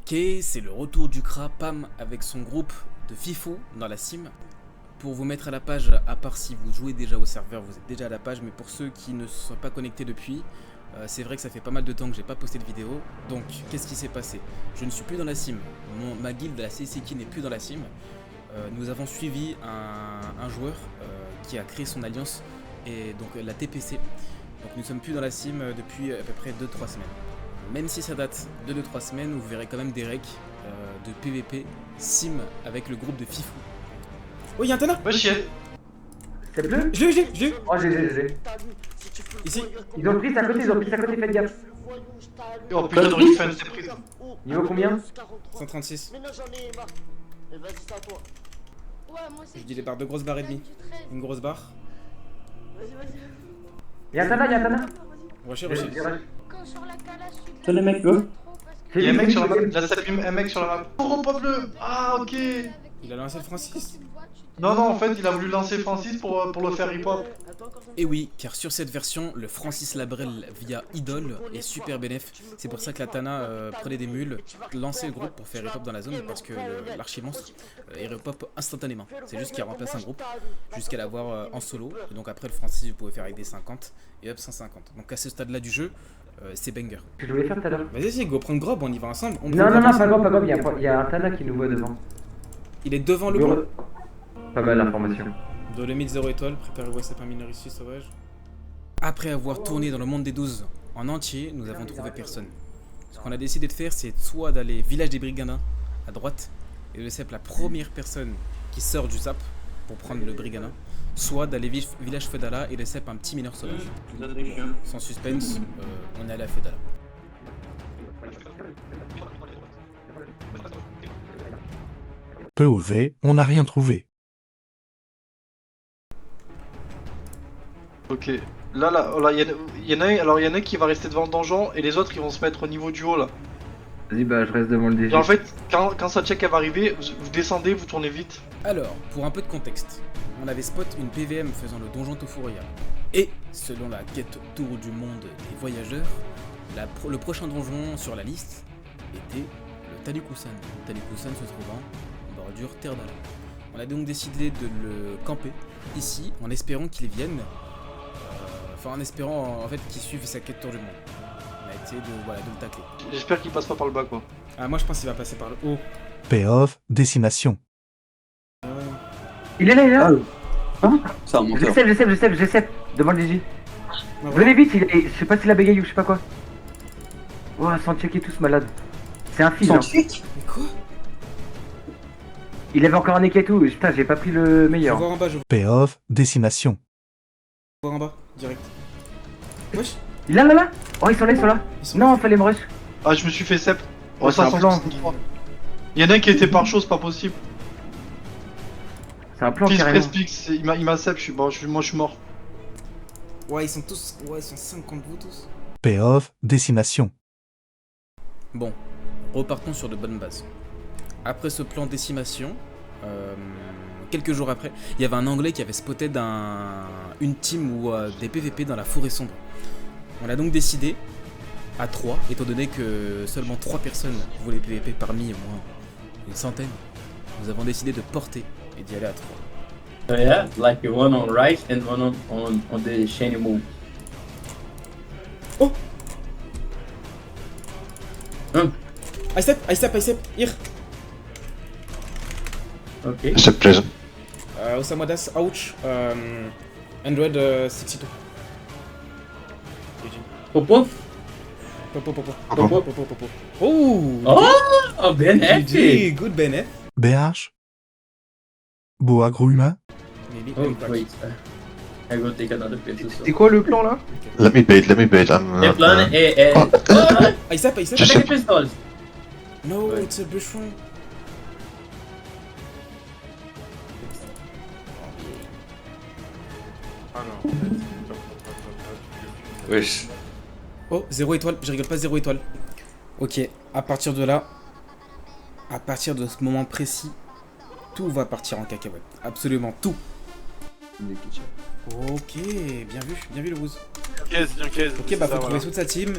Ok, c'est le retour du CRA Pam avec son groupe de FIFO dans la sim. Pour vous mettre à la page, à part si vous jouez déjà au serveur, vous êtes déjà à la page, mais pour ceux qui ne se sont pas connectés depuis, c'est vrai que ça fait pas mal de temps que j'ai pas posté de vidéo. Donc, qu'est-ce qui s'est passé? Je ne suis plus dans la sim. Ma guilde, la CCK, n'est plus dans la sim. Nous avons suivi un joueur qui a créé son alliance, et donc la TPC. Donc nous sommes plus dans la sim depuis à peu près 2-3 semaines. Même si ça date de 2-3 semaines, vous verrez quand même des recs de PVP sim avec le groupe de Fifou. Oh, y'a un Tana! Va chier. C'est bleu? Je l'ai. Oh, j'ai. Ici. Ils ont pris à côté, faites gaffe. Oh putain, t'aurais dû faire une surprise. Niveau combien? 136. Mais non, j'en ai marre. Vas-y, c'est à toi. Ouais, moi c'est. Je dis les barres, 2 grosses barres et demie. Une grosse barre. Vas-y. Y'a un Tana. Rocher. Quand sur la calache, Salut les mecs, go. Il y a un mec sur la map, là ça fume un mec sur la map. Oh pas bleu. Ah ok. Il a lancé le Francis. Non en fait il a voulu lancer Francis pour le faire hip-hop. Et oui, car sur cette version, le Francis Labrel via Idol est super bénéf. C'est pour ça que la Tana prenait des mules, lançait le groupe pour faire hip-hop dans la zone, parce que l'archi-monstre hip-hop instantanément. C'est juste qu'il remplace un groupe, jusqu'à l'avoir en solo. Et donc après le Francis, vous pouvez faire avec des 50 et up 150. Donc à ce stade-là du jeu, c'est banger. Je voulais faire tout à l'heure. Vas-y, go prendre Grob, on y va ensemble. Non, pas grave, il y a un Tana qui nous voit devant. Il est devant le groupe. Pas mal d'informations. Dolomite 0 étoile, préparez WhatsApp un mineur ici, sauvage. Après avoir tourné dans le monde des 12 en entier, nous avons trouvé personne. Ce qu'on a décidé de faire, c'est soit d'aller village des Briganins à droite et de laisser la première personne qui sort du zap pour prendre le Brigana, soit d'aller village Fedala et laisser un petit mineur sauvage. Sans suspense, on est allé à Fedala. POV, on n'a rien trouvé. Ok. Là, il y en a un qui va rester devant le donjon et les autres ils vont se mettre au niveau du haut là. Vas-y, bah je reste devant le DG. Et en fait, quand sa check elle va arriver, vous descendez, vous tournez vite. Alors, pour un peu de contexte, on avait spot une PVM faisant le donjon Tofuria. Et, selon la quête tour du monde des voyageurs, le prochain donjon sur la liste était le Tanikusan. Tanikusan se trouvant en bordure Terdala. On a donc décidé de le camper ici, en espérant qu'il vienne. Enfin, en espérant en fait qu'il suive sa quête tour du monde. On a essayé de le tacler. J'espère qu'il passe pas par le bas quoi. Ah, moi je pense qu'il va passer par le haut. Payoff, décimation. Il est là. Ça remonte. Je sais, devant le DG. Venez vite, je sais pas s'il a bégayé ou je sais pas quoi. Oh, sans checker tous malade. C'est un fils. Hein. Mais quoi? Il avait encore un nick et tout. Putain, j'ai pas pris le Je meilleur. vais voir en bas, Payoff, décimation. voir en bas, direct. Wesh. Il est là. Oh, ils sont là. Non, fallait me rush. Ah, je me suis fait sep. Oh, c'est un plan. Il y en a un qui était par chose, pas possible. C'est un plan Please carrément. press Pix, il m'a sep, moi je suis mort. Ouais, ils sont tous. Ouais, ils sont 50 vous tous. Payoff, décimation. Bon, repartons sur de bonnes bases. Après ce plan décimation, quelques jours après, il y avait un Anglais qui avait spoté une team ou des PVP dans la forêt sombre. On a donc décidé, à 3, étant donné que seulement 3 personnes voulaient PVP parmi au moins une centaine, nous avons décidé de porter et d'y aller à 3. So yeah, like one on right and one on the shiny move. Oh! Hmm. I step, here! Okay. Step prison. Osama Das, ouch, 162. Popo? Popo. Oh! Oh, Ben happy. Good Ben, BH. Boa Gruma. Maybe. Oh, wait. I will take another picture. C'est quoi le plan là? Let me bait. I'm The not. plan is. Oh. Oh! I step. Take a pistol. No, Ouais. it's a bûcheron. Wesh. Oh, 0 étoile, je rigole pas, 0 étoile. Ok, à partir de là, à partir de ce moment précis, tout va partir en cacahuète. Absolument tout. Ok, bien vu le Wouz. Ok, bah faut trouver toute sa team.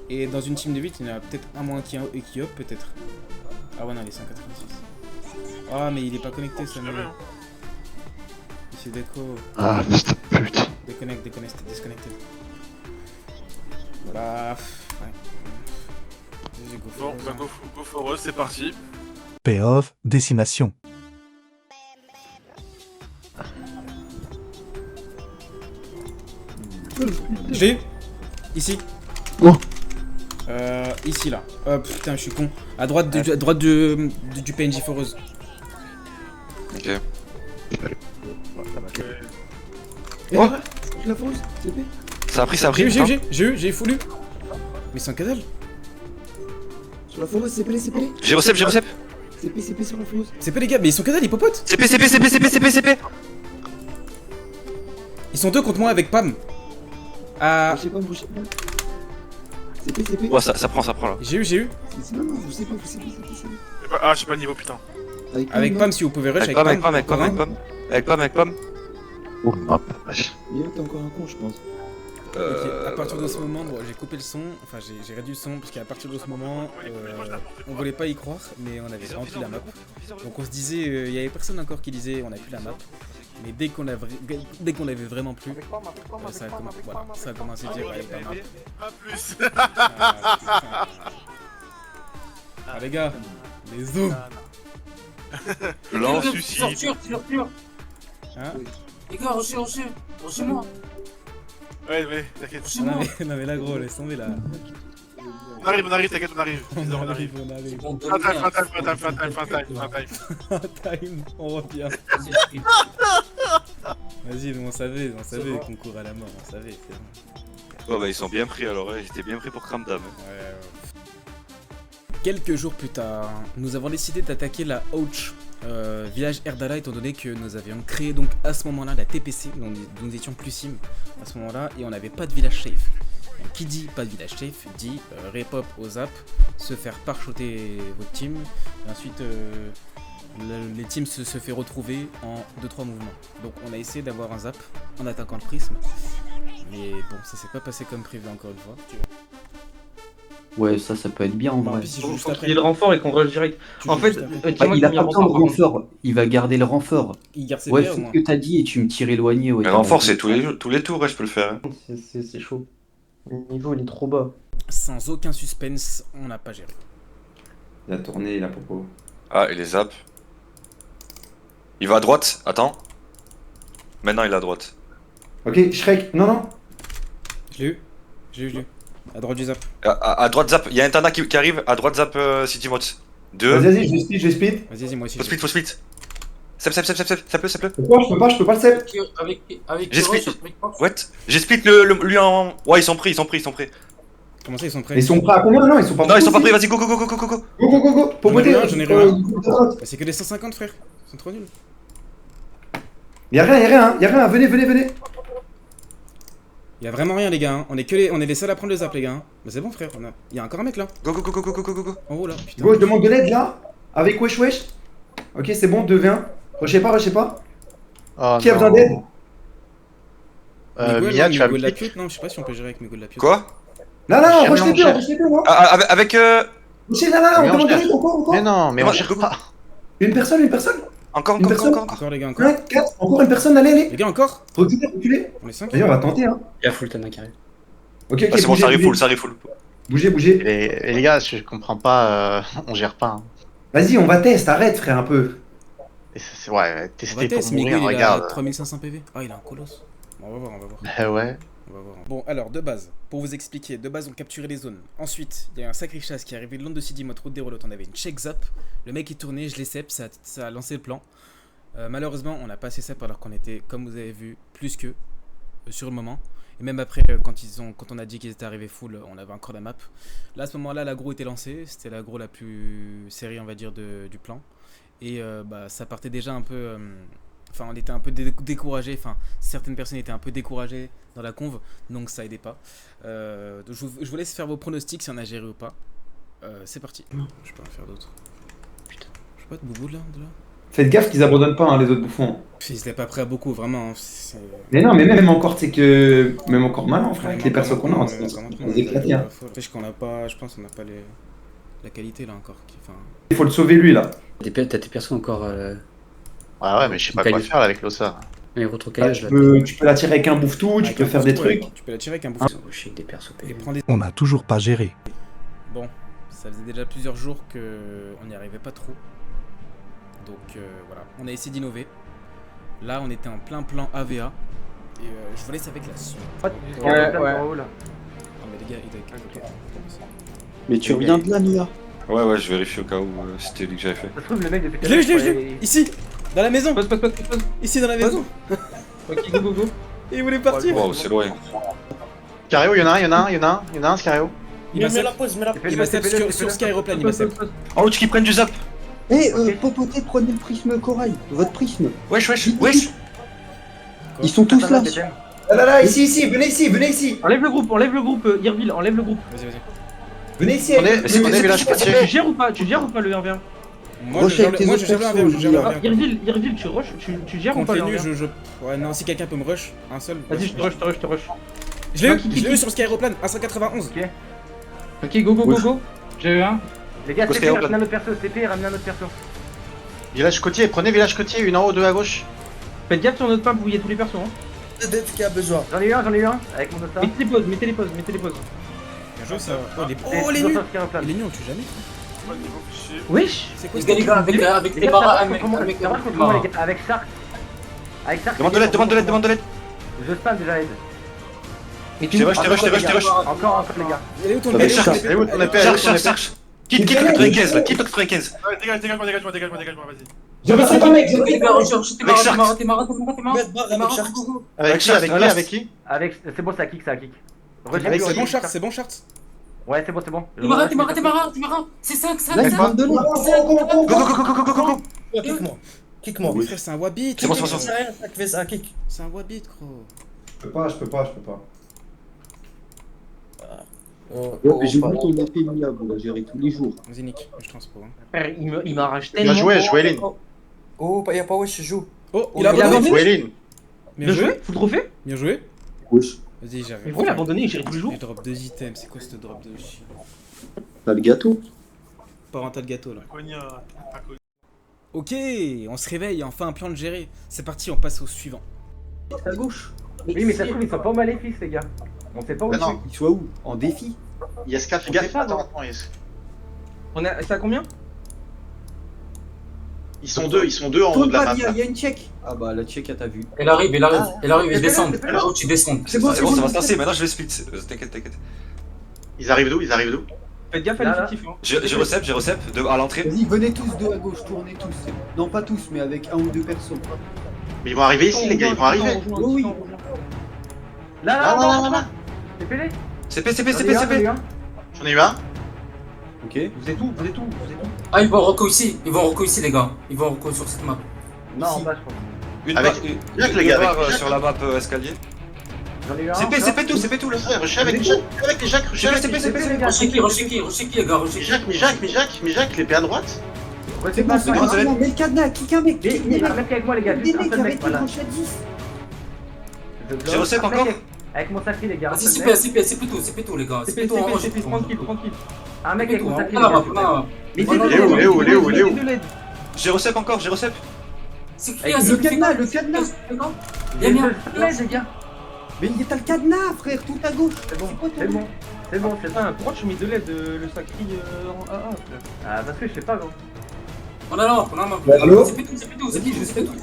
Et dans une team de 8, il y en a peut-être un moins qui up peut-être. Ah ouais, non, il est 186. Ah, mais il est pas connecté, ça me. Ici, déco. Ah, putain, putain. Déconnecte, disconnected. Bah. Ouais. Vas-y, go for Bon, it, bah hein. go for us, c'est parti. Payoff, décimation. Je l'ai eu. Ici. Oh. Ici là. Putain, je suis con. À droite, du PNJ foreuse. Ok. Oh. La foreuse, c'est bien. Ça a pris, ça a J'ai pris. eu, j'ai foulu. Mais sans que dalle. Sur la foreuse, c'est pelé. J'ai recep. CP sur la foreuse. C'est pas les gars, mais ils sont que dalle, ils popotent. CP. Ils sont deux contre moi avec Pam. Ah. Brochez pas. CP. Ouais, ça prend là. J'ai eu. Non, vous sais pas. Ah, j'ai pas le niveau, putain. Avec Pam, si vous pouvez rush. Avec Pam. Oh, map. Yo, t'es encore un con, je pense. Ok, à partir de ce moment, bon, j'ai coupé le son, enfin j'ai réduit le son parce qu'à partir de ce moment, on voulait pas y croire, mais on avait rempli la map. Donc on se disait, il y avait personne encore qui disait on a plus la map, mais dès qu'on avait vraiment plus, ça a commencé à dire allez pas map. Pas plus. Ah les gars, les zooms. Lance-suicide. Hein? Les gars, reçu-moi. Ouais, t'inquiète. Non mais là gros, laisse tomber là. On arrive, t'inquiète, on arrive. On arrive. Fin time. Time, on revient. Vas-y, nous on savait qu'on court à la mort, on savait, c'est bon. Ouais, bah ils sont bien pris alors, ils étaient bien pris pour Cramdam. Ouais. Quelques jours plus tard, nous avons décidé d'attaquer la Ouch, village Erdala, étant donné que nous avions créé donc à ce moment-là la TPC, donc nous étions plus sim à ce moment-là, et on n'avait pas de village safe. Donc, qui dit pas de village safe dit repop au zap, se faire parchoter votre team, et ensuite les teams se fait retrouver en 2-3 mouvements. Donc on a essayé d'avoir un zap en attaquant le prisme, mais bon, ça s'est pas passé comme prévu encore une fois. Ouais, ça peut être bien en Bon, en vrai. plus, il Faut joue juste qu'il après. y ait le renfort et qu'on rush direct. Tu En joues fait, juste après. dis-moi Il a qu'il y pas a besoin de par contre. renfort, il va garder le renfort. Il garde ses Ouais, BA au faut moins. que t'as dit et tu me tires éloigné. Ouais, Mais renfort, c'est tous les tours, ouais, je peux le faire. Hein. C'est chaud. Le niveau il est trop bas. Sans aucun suspense, on n'a pas géré. Il a tourné, il a popo. Ah, et les zaps. Il va à droite, attends. Maintenant il est à droite. Ok, Shrek, non. Je l'ai eu. À droite du zap. À droite zap, il y a un Tana qui arrive, à droite zap City Mods. 2. Vas-y, je speed. Vas-y, moi aussi. Faut split. Sep, ça peut. Pourquoi je peux pas le sep. Avec J'ai split. What? J'ai split lui en. Ouais, ils sont pris. Comment ça, ils sont prêts? Ils sont prêts à combien? Non, ils sont pas Non, ils sont pas aussi. pris, vas-y, go. Go. Popoter. J'en ai rien. Mais c'est que des 150, frère. Ils sont trop nuls. Y'a rien, venez. Y'a vraiment rien, les gars. Hein. On est les seuls à prendre le zap, les gars. Hein. Mais c'est bon, frère. Y'a encore un mec là. Go. En haut là. Putain. Go, je demande de l'aide là. Avec wesh. Ok, c'est bon, 2v1. Rushez pas. Oh, Qui a besoin d'aide? Mia, tu as Migo de la pique. pute. Non, je sais pas si on peut gérer avec Migo de la pute. Quoi? Non, Jamais rush on les deux, gère. non. Avec. Rushez, non, on Mais on demande de gère. l'aide encore. Mais non, mais on Ouais, gère go. pas. Une personne. Encore. Encore, les gars, encore. 4, encore une personne, allez. Les gars, encore. Reculez. On est 5. Vas-y, on va tenter, hein. Il y a full Tana qui arrive. Ok, Ah, c'est bon, ça arrive bougez. full. Bougez. Et les gars, je comprends pas, on gère pas. Hein. Vas-y, on va test, arrête, frère, un peu. Ouais, On va tester tester. pour mourir, Migo, il a regarde. 3500 PV. Ah, il a un colosse. Bon, on va voir. Ouais. On va voir. Bon, alors, de base, pour vous expliquer, on capturait les zones. Ensuite, il y a un sacré chasse qui est arrivé le long de Sidimot, route des relotes. On avait une check zap. Le mec est tourné, je l'ai sep, ça a lancé le plan. Malheureusement, on n'a pas assez sep alors qu'on était, comme vous avez vu, plus que sur le moment. Et même après, quand on a dit qu'ils étaient arrivés full, on avait encore la map. Là, à ce moment-là, l'aggro était lancé. C'était l'aggro la plus série, on va dire, du plan. Et ça partait déjà un peu. Enfin, on était un peu découragés. Enfin, certaines personnes étaient un peu découragées dans la conve, donc ça aidait pas. Donc je vous laisse faire vos pronostics si on a géré ou pas. C'est parti. Je peux en faire d'autres. Putain, je sais pas de boubou de là. Faites gaffe qu'ils abandonnent pas, hein, les autres bouffons. Ils étaient pas prêts à beaucoup, vraiment. Hein. Mais non, mais même encore, c'est que. Même encore malin, frère, avec les persos qu'on a, on s'est éclaté, hein. Je pense qu'on n'a pas la qualité là encore. Enfin, Il faut le sauver lui là. T'as tes persos encore. Ouais, mais je sais pas quoi faire là avec l'ossa. Mais retrocaillage là. Tu peux la tirer avec un bouffe-tout, tu peux faire des trucs. Tu peux la tirer avec un bouffon. Avec des persos Et prends des... On n'a toujours pas géré. Bon, ça faisait déjà plusieurs jours que on n'y arrivait pas trop. Donc voilà, on a essayé d'innover. Là, on était en plein plan AVA. Et je vous laisse avec la suite. Ouais. Non mais les gars, il doit être... Mais tu reviens de là, Nia? Ouais, je vérifie au cas où c'était lui que j'avais fait. Ça se trouve, le mec depuis Je l'ai ici, dans la maison. Pose. Ici dans la maison. Ok, go. Et il voulait partir. Wow, c'est loin. Scario, y'en a un, Scario. Il m'a step sur Skyroplane, il m'a step. En haut, qui prennent du zap. Popoté, prenez le prisme corail. Votre prisme. Wesh. Ils sont tous là. Là, ici, venez ici. Enlève le groupe, Irville, enlève le groupe. Vas-y. Venez ici. On est village côtier. Tu gères ou pas le 1v1? Moi je gère le 1v1. Irville, tu rush, tu gères ou pas le 1v1? Continue, Ouais, non, si quelqu'un peut me rush, un seul. Vas-y, je te rush. Je l'ai eu sur Skyroplane, à 191. Ok, go. J'ai eu un. Les gars, Go, TP, Skyroplane. ramenez un autre perso. TP, ramenez un autre perso. Village côtier, prenez village côtier, une en haut, deux à gauche. Faites gaffe sur notre map où il y a tous les persos. Qui a besoin. J'en ai eu un, avec mon Osta. Mettez les pauses. Bien joué ça. Oh, Les les nuls. Skyroplane. Les nuls, on tue jamais. Wesh. C'est quoi Les gars, avec Les les gars, barres, ça va contre moi, les gars, avec Shark. Demande de l'aide. Je spam déjà aide. Je t'ai rush. Encore les gars. Elle est où ton Avec épée? Shark. Et où ton épée? Cherche. Quitte le 95 là, quitte le 95. Ouais, dégage-moi, vas-y. Je me sens pas mec. Avec qui? C'est bon, ça kick. C'est bon, Charts. Ouais, c'est bon. Timara, c'est 5. Go. Kick-moi. Frère, c'est un Wabit. C'est bon. C'est un Wabit, gros. Je peux pas. J'ai vu ton épée Nia, vous la gérez tous les jours. Vas-y, Nick, je transpo. Il m'arrache Bien tellement. joué, Joëline. Oh, y'a pas wesh, je joue. Oh, il a abandonné. Joëline. Bien joué. Full trophée. Bien joué. Wesh. Vas-y, j'arrive. Mais pourquoi il a abandonné? Il gère tous les jours. Je drop 2 items. C'est quoi ce drop de chien? T'as le gâteau. Parental gâteau là. Cognard. Ok, on se réveille, enfin un plan de gérer. C'est parti, on passe au suivant. À gauche. Oui, mais ça se trouve, ils sont pas au maléfice, les gars. On sait pas où Bah ils sont. non. Il soit où? En défi. Il y a Scar, fais On sait gaffe. pas, Attends, non. On a. C'est à combien? Ils sont deux en haut Tourne de la pas map. Nia, y'a une check. Ah bah la check, t'as vu. Elle arrive, ils descendent. Alors, Tu descends. C'est bon, Ça va se passer, maintenant je vais split. T'inquiète. Ils arrivent d'où? Faites gaffe à Là, l'effectif. J'ai recep à l'entrée. Vas-y, venez tous deux à gauche, tournez tous. Non, pas tous, mais avec un ou deux persos. Mais ils vont arriver ici, les gars, ils vont arriver. Oui. Là. TP-les. CP. J'en ai eu un. Ok. Vous êtes où? Ah, ils vont reco ici, les gars. Ils vont reco sur cette map. Non, en bas, je pense. Une Avec- barre Jack, les gars, avec Jack. sur la map escalier. J'en ai eu un. CP tout là. Ouais, rusher avec les Jacques, rusher avec les Jacques. les gars. Rushez qui, les gars, Mais Jacques, l'épée à droite. C'est bon, c'est bon, mets le cadenas, kick un mec. Il va mettre avec moi, les gars. Des Juste un mecs seul mec, avec une voilà. tranche à 10. J'ai recep encore. Avec mon sacré, les gars. Vas-y, un seul mec. c'est tout, les gars. C'est tout, tranquille. Un mec avec mon sacré, les Non, gars. non, Mais non, c'est Il est où J'ai recep encore. C'est Le cadenas. Il y a une seule les gars. Mais t'as le cadenas, frère, tout à gauche. C'est bon. Putain, pourquoi tu mets de l'aide le sacré en AA, frère? Ah, parce que je sais pas, gros. Oh non, Allô? c'est tout. Je sais tout.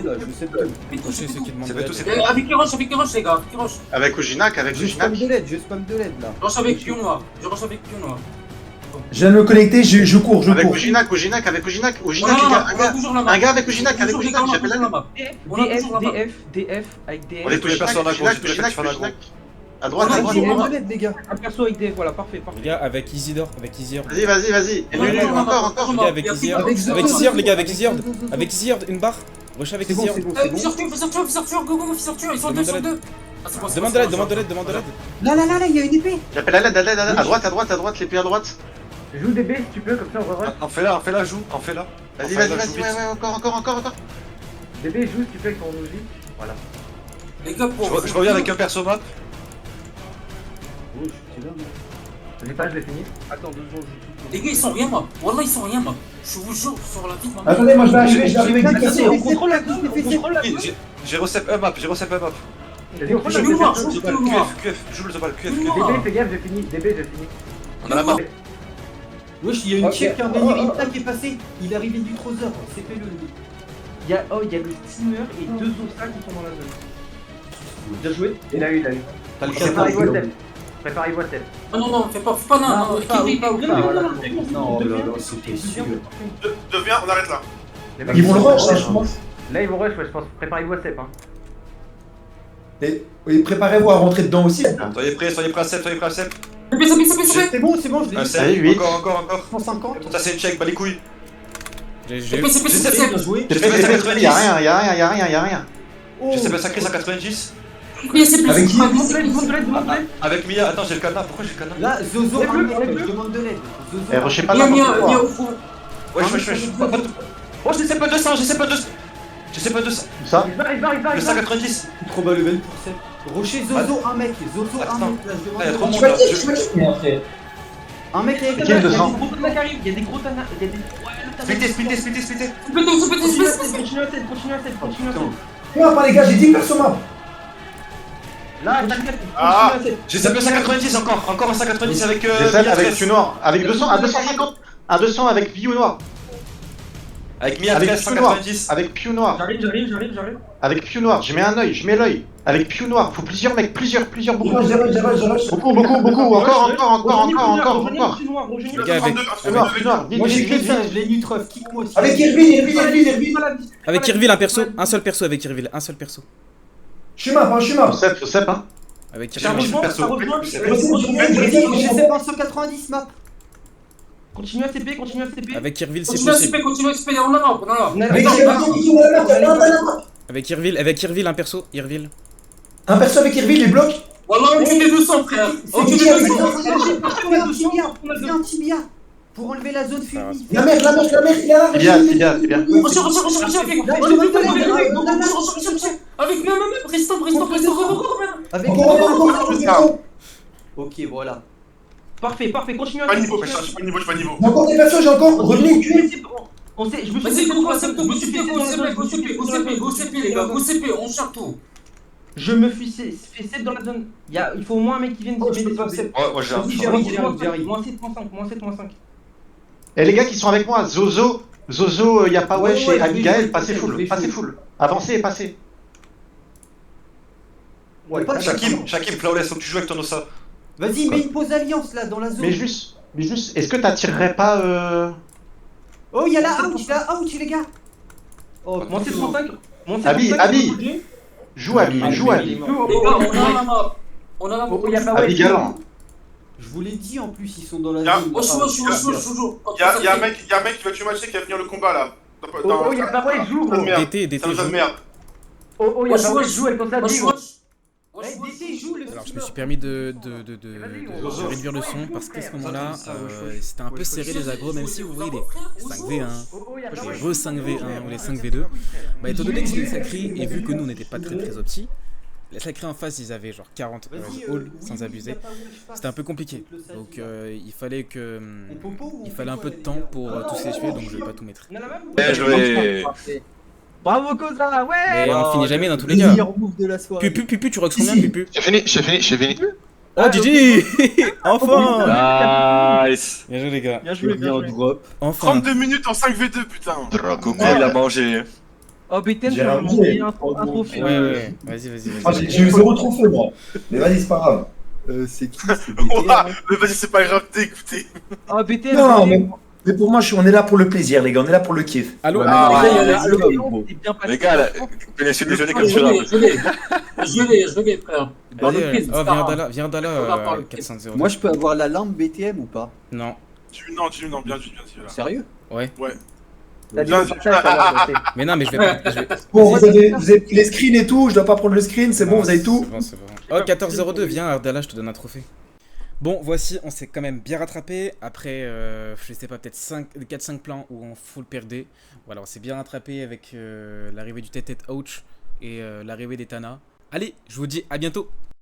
Touchez ceux qui demandent C'est de tout, l'aide. c'est Avec les roches, les gars, Avec Ojinac. Je spam de l'aide, là. Je avec pion noir. Je viens de me connecter, je cours. Avec Ojinac, les gars. Un gars avec Ojinac, j'appelle la. DF, avec DF. On est tous les personnes à gauche, tous les Ojinac. personnes À droite. De l'aide, les gars. Un perso avec DF, voilà, parfait. Les gars, avec Isidore. Vas-y. Et lui, encore. Les gars, avec Isidore. Avec Isidore, une barre. Rush avec C'est bon, Isidore. c'est bon. Fais sortir, go, ils sont deux. Demande de l'aide. Là, il y a une épée. J'appelle à l'aide. À droite, l'épée à droite. Joue DB si tu peux, comme ça on revoit. On fait là, joue. Vas-y, ouais, encore. DB joue si tu peux avec ton Uzi. Voilà. Les gars, Je reviens avec un perso map. J'ai pas, je l'ai fini. Attends, 2 secondes. Les gars, ils sont rien, moi. Wallah, ils sont rien, moi. Je vous jure, sur la vie de ma mère. Attendez, moi je vais arriver avec 10 personnes. On contrôle la touche, J'ai recep up, j'ai recep up. Vas-y, on Je vais voir, je vais voir. QF, joue le Zobal, QF. DB, fais gaffe, j'ai fini. DB, j'ai fini. On a la main. Wesh, il y a une Ok. chip qui a un Benirita qui est passé. Il est arrivé du Trother. C'est fait le. Il y a le steamer et 2 Osa qui sont dans la zone. Bien joué. Il a eu. T'as le Préparez-vous à cadre. tête. Préparez-vous à tête. Ah non, non, fais pas non. Non, là, c'était sûr. Deviens, on arrête là. Les mecs, Ils vont le rush, là, je pense. Là, ils vont rush, ouais, je pense. Préparez-vous à step. Hein. Et préparez-vous à rentrer dedans aussi. Soyez prêts à 7, soyez prêts à 7. C'est bon, je l'ai Un dit. 7, encore. 150. Ça c'est check, bah les couilles. J'ai Bien joué. J'ai fait 190. Y'a rien. Oh, J'ai fait sacré 190. Avec qui? Avec Mia, attends, j'ai le cadenas. Pourquoi j'ai le cadenas? Là, Zozo, un mec, je demande de l'aide. Zozo. Rushez pas Viens n'importe quoi. au fond. Wesh. Oh, j'ai pas 200. Ça Le 190. Trop bas level pour 7. Rocher, Zozo, un mec. Zozo, un Attends. mec. Là, je Ah, y'a trop demande de de monde l'aide. là. Un mec avec Qui est le 200? Il y a des gros tanas. Il y a des. Splittez. Continue à tête. Non, pas les gars, j'ai 10 persos map. Là, Ah. J'ai fait le 190 encore un 190 avec J'ai 7 Mia avec 13. Q noir. Avec 200, à 250. À 200 avec View noir. Avec Mia Avec 13, Pew noir. 190. Avec Pew noir. J'arrive. Avec Pew noir. Je mets un œil, je mets l'œil. Avec Pew noir. Faut plusieurs mecs, plusieurs, beaucoup. J'ai rush. Beaucoup. Encore. Les gars, avec Pew noir. Moi, j'ai que Vite. ça, je l'ai Nutref. Kick-moi aussi. Avec Irvine. Irville, un seul perso avec Irville, un seul perso. Je suis map. Faut sep, hein. Avec J'ai Irville. un perso. J'ai 790 map. Continue à TP. Avec Irville, c'est Continue à possible. SP, continue à SP, on en a. Avec Irville, un perso. Irville. Un perso avec Irvine, les blocs. Wallah, on tue les 200, frère. On tue les 200. Fais un tibia pour enlever la zone furie. La merde, il est là. C'est bien. Recherche, avec même, Briston. Avec Encore. Ok, voilà. Parfait. Continue à Pas tête. niveau, je suis pas niveau. J'ai encore des persos, j'ai encore. Revenez. On sait, je me suis Vas-y, dit, go CP, les gars, go CP, on cherche tout. je me suis fait 7 dans la zone. Il faut au moins un mec qui vienne Oh, mettre je peux des pas sauts. faire. Ouais, moi j'ai un. J'arrive. Moins 7, moins 5. Et les gars qui sont avec moi, Zozo, y'a pas Wesh Ouais, et Abigail, passez je vais full. Avancez et passez. Ouais, pas de Shakim, Flawless, faut que tu joues avec ton Osa. Vas-y, mets une pause alliance là dans la zone. Mais juste, est-ce que t'attirerais pas Oh, il y a la ouch, les gars. Oh, moins 7, moins 5. Abi. Joue Abi. Les gars, on a la map. Abi galant. Je vous l'ai dit en plus, ils sont dans la Y'a- zone. Oh, je suis toujours. Y'a un mec qui va tuer Matché qui va finir le combat là. Oh, y'a pas Wesh, joue, gros. DT, C'est un jeu de joue. merde. Oh, y'a pas Wesh, joue avec ton sablier, gros. Alors je me suis permis de réduire le son parce qu'à ce moment-là, c'était un peu serré les agros, même si vous voyez les 5v1, les re-5v1 ou les 5v2. Bah étant donné que c'était sacré et vu que nous on n'était pas très opti, les sacrés en face ils avaient genre 40 all sans abuser, c'était un peu compliqué. Donc il fallait un peu de temps pour tous les tuer, donc je vais pas tout mettre. Bien joué. Bravo, Koza, ouais! Mais on finit jamais dans tous les cas. Meilleur move de la soirée. Pupu, tu rox combien, Pupu? J'ai fini. Oh GG! Enfin! Nice. Bien joué les gars. Bien joué, bien drop. Enfin. 32 minutes en 5v2, putain. Coco, il a mangé. Oh, BTN, J'ai ça va ramené. monter un trophée. Ouais. Vas-y. Ah, j'ai eu 0 trophée, moi. Mais vas-y, c'est pas grave. C'est qui? Mais vas-y, c'est pas grave, t'es écouté. Oh, BTN, Non, mais pour moi, on est là pour le plaisir, les gars. On est là pour le kiff. Allô? Les gars, là, vous laissez déjeuner comme ça. Je l'ai, frère. Dans le quiz, Oh, Star. viens là, 400. Moi, je peux avoir la lampe BTM ou pas? Non. Non, bien vu là. Sérieux? Ouais. T'as dit qu'on partage, ça va, Mais non, mais je vais pas. Bon, vous avez pris les screens et tout. Je dois pas prendre le screen, c'est bon, vous avez tout. C'est bon. Oh, 14-02, viens, Ardala, je te donne un trophée. Bon, voici, on s'est quand même bien rattrapé. Après, je sais pas, peut-être 4-5 plans où on full perdait. Voilà, on s'est bien rattrapé avec l'arrivée du tête-tête Ouch et l'arrivée des Tana. Allez, je vous dis à bientôt.